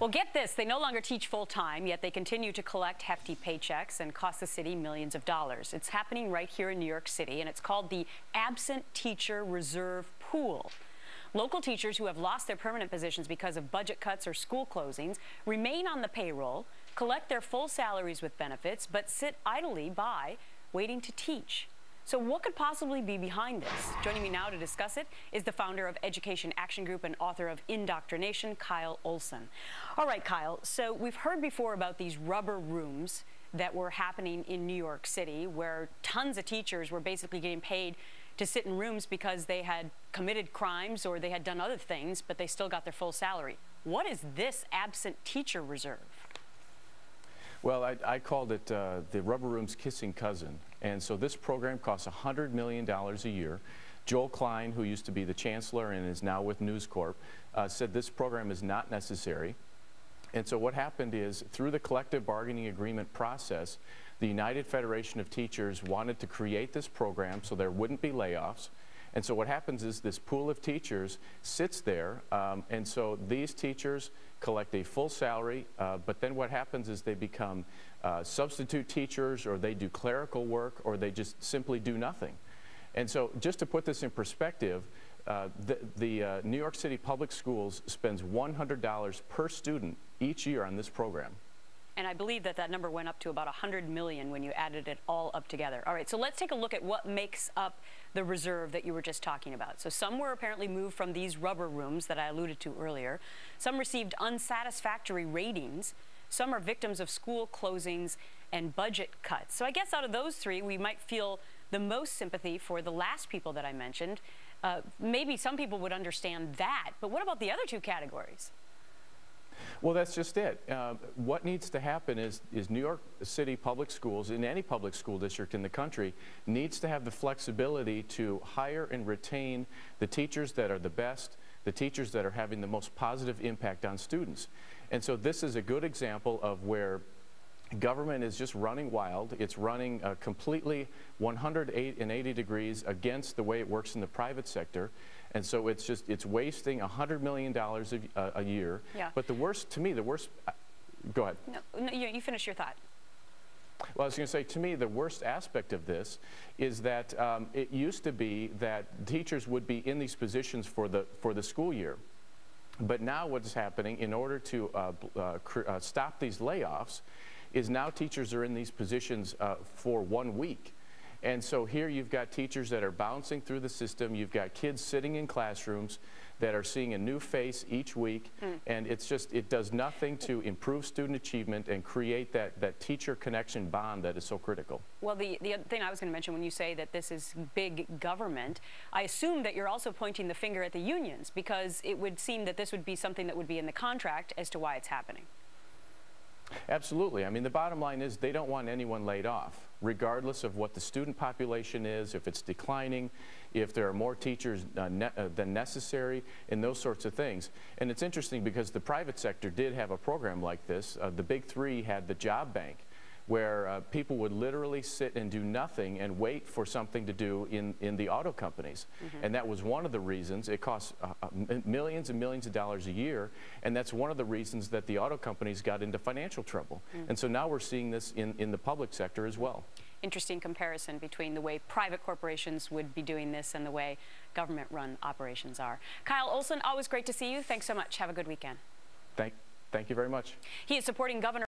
Well, get this, they no longer teach full-time, yet they continue to collect hefty paychecks and cost the city millions of dollars. It's happening right here in New York City, and it's called the Absent Teacher Reserve Pool. Local teachers who have lost their permanent positions because of budget cuts or school closings remain on the payroll, collect their full salaries with benefits, but sit idly by, waiting to teach. So what could possibly be behind this? Joining me now to discuss it is the founder of Education Action Group and author of Indoctrination, Kyle Olson. All right, Kyle, so we've heard before about these rubber rooms that were happening in New York City, where tons of teachers were basically getting paid to sit in rooms because they had committed crimes or they had done other things, but they still got their full salary. What is this absent teacher reserve? Well, I called it the rubber room's kissing cousin. And so this program costs $100 million a year. Joel Klein, who used to be the chancellor and is now with News Corp, said this program is not necessary. And so what happened is, through the collective bargaining agreement process, the United Federation of Teachers wanted to create this program so there wouldn't be layoffs. And so what happens is this pool of teachers sits there, and so these teachers collect a full salary, but then what happens is they become substitute teachers, or they do clerical work, or they just simply do nothing. And so just to put this in perspective, the New York City Public Schools spends $100 per student each year on this program. And I believe that that number went up to about $100 million when you added it all up together. All right, so let's take a look at what makes up the reserve that you were just talking about. So some were apparently moved from these rubber rooms that I alluded to earlier. Some received unsatisfactory ratings. Some are victims of school closings and budget cuts. So I guess out of those three, we might feel the most sympathy for the last people that I mentioned. Maybe some people would understand that, but what about the other two categories? Well, that's just it. What needs to happen is New York City Public Schools, in any public school district in the country, needs to have the flexibility to hire and retain the teachers that are the best, the teachers that are having the most positive impact on students. And so this is a good example of where government is just running wild. It's running completely 180 degrees against the way it works in the private sector. And so it's wasting $100 million a year. Yeah. But the worst, to me, go ahead. No, you finish your thought. Well, I was going to say, to me, the worst aspect of this is that it used to be that teachers would be in these positions for the school year. But now what's happening, in order to stop these layoffs, is now teachers are in these positions for 1 week. And so here you've got teachers that are bouncing through the system. You've got kids sitting in classrooms that are seeing a new face each week. And it does nothing to improve student achievement and create that teacher connection bond that is so critical. Well, the other thing I was going to mention, when you say that this is big government, I assume that you're also pointing the finger at the unions, because it would seem that this would be something that would be in the contract as to why it's happening. Absolutely. I mean, the bottom line is they don't want anyone laid off, regardless of what the student population is, if it's declining, if there are more teachers than necessary, and those sorts of things. And it's interesting because the private sector did have a program like this. The big three had the job bank, where people would literally sit and do nothing and wait for something to do in the auto companies. And that was one of the reasons. It costs millions and millions of dollars a year, and that's one of the reasons that the auto companies got into financial trouble. And so now we're seeing this in the public sector as well. Interesting comparison between the way private corporations would be doing this and the way government-run operations are. Kyle Olson, always great to see you. Thanks so much. Have a good weekend. Thank you very much. He is supporting Governor